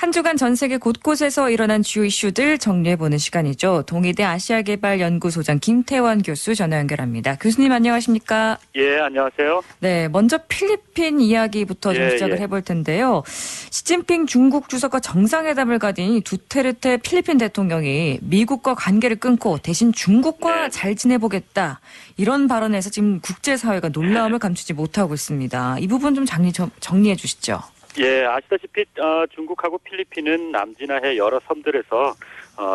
한 주간 전 세계 곳곳에서 일어난 주요 이슈들 정리해보는 시간이죠. 동의대 아시아개발연구소장 김태원 교수 전화 연결합니다. 교수님 안녕하십니까? 예, 안녕하세요. 네, 먼저 필리핀 이야기부터 좀 시작을 해볼 텐데요. 시진핑 중국 주석과 정상회담을 가진 두테르테 필리핀 대통령이 미국과 관계를 끊고 대신 중국과 잘 지내보겠다. 이런 발언에서 지금 국제사회가 놀라움을 감추지 못하고 있습니다. 이 부분 좀 정리해 주시죠. 예, 아시다시피 중국하고 필리핀은 남진아해 여러 섬들에서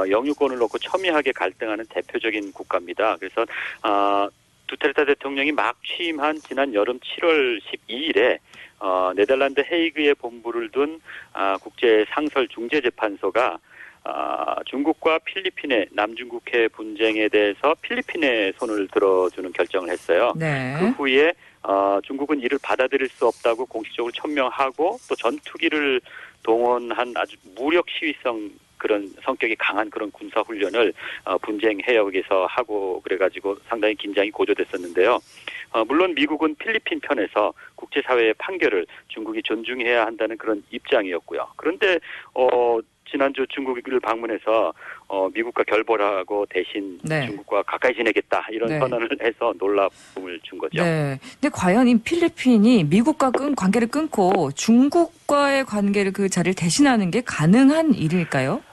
영유권을 놓고 첨예하게 갈등하는 대표적인 국가입니다. 그래서 두테르테 대통령이 막 취임한 지난 여름 7월 12일에 네덜란드 헤이그에 본부를 둔 국제상설중재재판소가 중국과 필리핀의 남중국해 분쟁에 대해서 필리핀의 손을 들어주는 결정을 했어요. 네. 그 후에 중국은 이를 받아들일 수 없다고 공식적으로 천명하고 또 전투기를 동원한 아주 무력 시위성 그런 성격이 강한 그런 군사훈련을 분쟁 해역에서 하고 그래가지고 상당히 긴장이 고조됐었는데요. 물론 미국은 필리핀 편에서 국제사회의 판결을 중국이 존중해야 한다는 그런 입장이었고요. 그런데 지난주 중국을 방문해서 미국과 결별하고 대신 중국과 가까이 지내겠다 이런 선언을 해서 놀라움을 준 거죠. 네. 근데 과연 이 필리핀이 미국과 관계를 끊고 중국과의 관계를 그 자리를 대신하는 게 가능한 일일까요?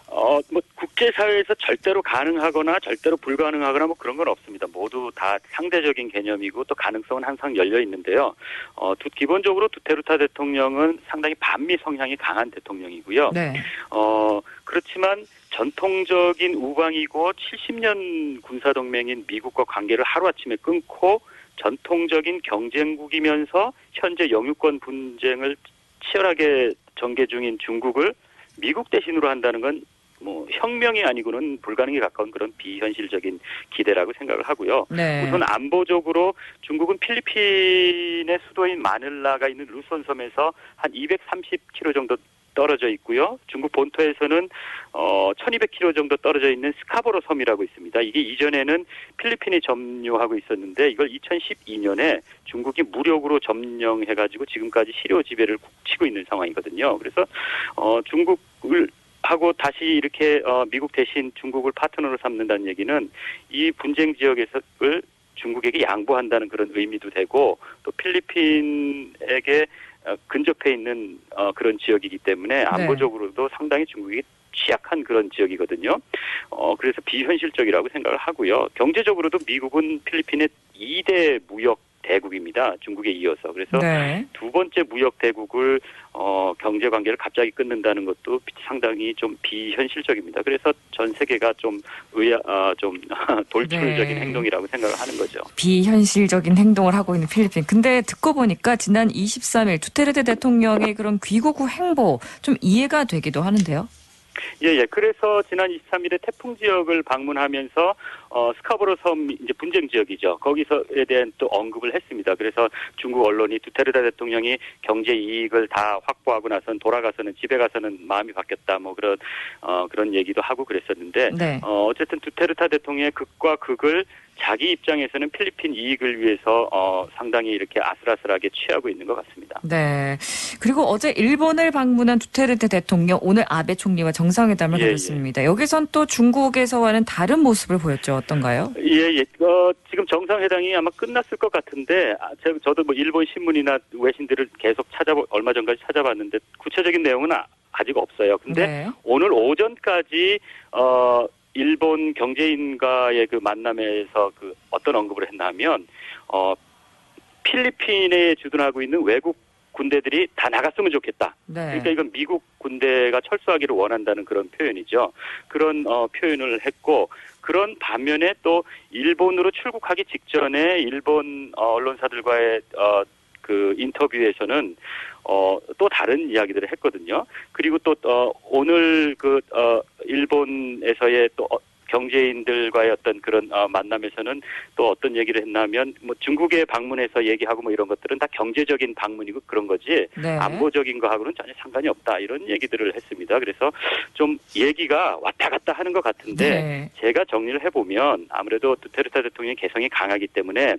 국제사회에서 절대로 가능하거나 절대로 불가능하거나 그런 건 없습니다. 모두 다 상대적인 개념이고 또 가능성은 항상 열려 있는데요. 기본적으로 두테르테 대통령은 상당히 반미 성향이 강한 대통령이고요. 네. 그렇지만 전통적인 우방이고 70년 군사동맹인 미국과 관계를 하루아침에 끊고 전통적인 경쟁국이면서 현재 영유권 분쟁을 치열하게 전개 중인 중국을 미국 대신으로 한다는 건 혁명이 아니고는 불가능에 가까운 그런 비현실적인 기대라고 생각을 하고요. 네. 우선 안보적으로 중국은 필리핀의 수도인 마닐라가 있는 루손 섬에서 한 230km 정도 떨어져 있고요. 중국 본토에서는 1200km 정도 떨어져 있는 스카보로 섬이라고 있습니다. 이게 이전에는 필리핀이 점유하고 있었는데 이걸 2012년에 중국이 무력으로 점령해가지고 지금까지 실효 지배를 치고 있는 상황이거든요. 그래서 중국을 하고 다시 이렇게 미국 대신 중국을 파트너로 삼는다는 얘기는 이 분쟁 지역을 중국에게 양보한다는 그런 의미도 되고 또 필리핀에게 근접해 있는 그런 지역이기 때문에 안보적으로도 상당히 중국이 취약한 그런 지역이거든요. 그래서 비현실적이라고 생각을 하고요. 경제적으로도 미국은 필리핀의 2대 무역 대국입니다. 중국에 이어서. 그래서 두 번째 무역 대국을 경제 관계를 갑자기 끊는다는 것도 상당히 좀 비현실적입니다. 그래서 전 세계가 좀 돌출적인 행동이라고 생각을 하는 거죠. 비현실적인 행동을 하고 있는 필리핀. 근데 듣고 보니까 지난 23일 두테르테 대통령의 그런 귀국후 행보 좀 이해가 되기도 하는데요. 예. 그래서 지난 23일에 태풍 지역을 방문하면서 스카보로 섬 이제 분쟁 지역이죠. 거기서에 대한 또 언급을 했습니다. 그래서 중국 언론이 두테르테 대통령이 경제 이익을 다 확보하고 나선 돌아가서는 집에 가서는 마음이 바뀌었다 그런 얘기도 하고 그랬었는데 어쨌든 두테르테 대통령의 극과 극을 자기 입장에서는 필리핀 이익을 위해서 상당히 이렇게 아슬아슬하게 취하고 있는 것 같습니다. 네. 그리고 어제 일본을 방문한 두테르테 대통령 오늘 아베 총리와 정상회담을 가졌습니다. 여기선 또 중국에서와는 다른 모습을 보였죠. 어떤가요? 예. 지금 정상회담이 아마 끝났을 것 같은데 저도 일본 신문이나 외신들을 계속 얼마 전까지 찾아봤는데 구체적인 내용은 아직 없어요. 근데 오늘 오전까지 일본 경제인과의 그 만남에서 어떤 언급을 했냐면 필리핀에 주둔하고 있는 외국 군대들이 다 나갔으면 좋겠다. 그러니까 이건 미국 군대가 철수하기를 원한다는 그런 표현이죠. 그런 표현을 했고 그런 반면에 또 일본으로 출국하기 직전에 일본 언론사들과의 그 인터뷰에서는 또 다른 이야기들을 했거든요. 그리고 또 오늘 일본에서의 또 경제인들과의 어떤 그런 만남에서는 또 어떤 얘기를 했냐면 중국에 방문해서 얘기하고 이런 것들은 다 경제적인 방문이고 그런 거지 안보적인 거하고는 전혀 상관이 없다 이런 얘기들을 했습니다. 그래서 좀 얘기가 왔다 갔다 하는 것 같은데 제가 정리를 해보면 아무래도 두테르테 대통령의 개성이 강하기 때문에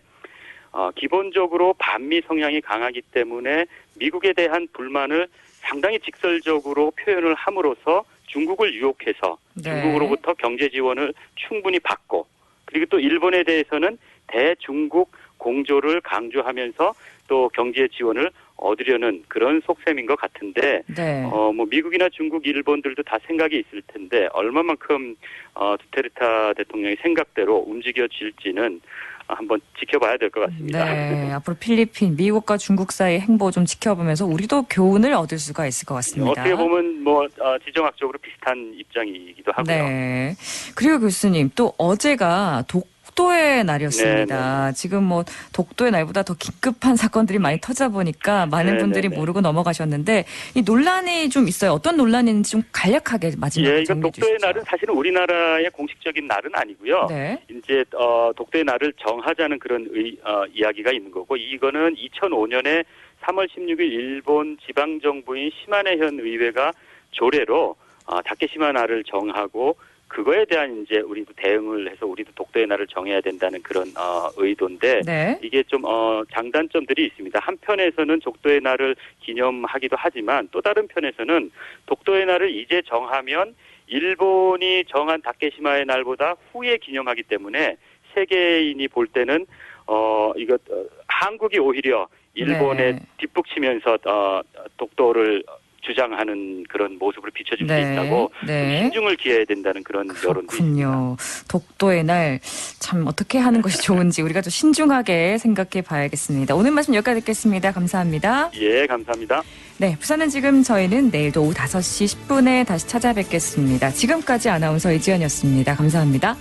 기본적으로 반미 성향이 강하기 때문에 미국에 대한 불만을 상당히 직설적으로 표현을 함으로써 중국을 유혹해서 네. 중국으로부터 경제 지원을 충분히 받고 그리고 또 일본에 대해서는 대중국 공조를 강조하면서 또 경제 지원을 얻으려는 그런 속셈인 것 같은데 네. 뭐 미국이나 중국, 일본들도 다 생각이 있을 텐데 얼마만큼 두테르테 대통령의 생각대로 움직여질지는 한번 지켜봐야 될 것 같습니다. 네. 앞으로 필리핀, 미국과 중국 사이의 행보 좀 지켜보면서 우리도 교훈을 얻을 수가 있을 것 같습니다. 어떻게 보면 뭐 지정학적으로 비슷한 입장이기도 하고요. 네. 그리고 교수님 또 어제가 독도의 날이었습니다. 네. 지금 뭐 독도의 날보다 더 긴급한 사건들이 많이 터져 보니까 많은 네, 분들이 네. 모르고 넘어가셨는데 이 논란이 좀 있어요. 어떤 논란인지 좀 간략하게 마지막에 예, 이건 정리해 독도의 주시죠. 날은 사실은 우리나라의 공식적인 날은 아니고요. 네. 이제 독도의 날을 정하자는 그런 이야기가 있는 거고 이거는 2005년에 3월 16일 일본 지방정부인 시마네현 의회가 조례로 다케시마 날을 정하고 그거에 대한 이제 우리도 대응을 해서 우리도 독도의 날을 정해야 된다는 그런 의도인데 네. 이게 좀 장단점들이 있습니다. 한편에서는 독도의 날을 기념하기도 하지만 또 다른 편에서는 독도의 날을 이제 정하면 일본이 정한 다케시마의 날보다 후에 기념하기 때문에 세계인이 볼 때는 한국이 오히려 일본에 네. 뒷북치면서 독도를 주장하는 그런 모습으로 비춰질 수 네. 있다고 네. 신중을 기해야 된다는 그런 여론도 있습니다. 그렇군요. 독도의 날 참 어떻게 하는 것이 좋은지 우리가 좀 신중하게 생각해 봐야겠습니다. 오늘 말씀 여기까지 듣겠습니다. 감사합니다. 예, 감사합니다. 네, 부산은 지금 저희는 내일도 오후 5시 10분에 다시 찾아뵙겠습니다. 지금까지 아나운서 이지연이었습니다. 감사합니다.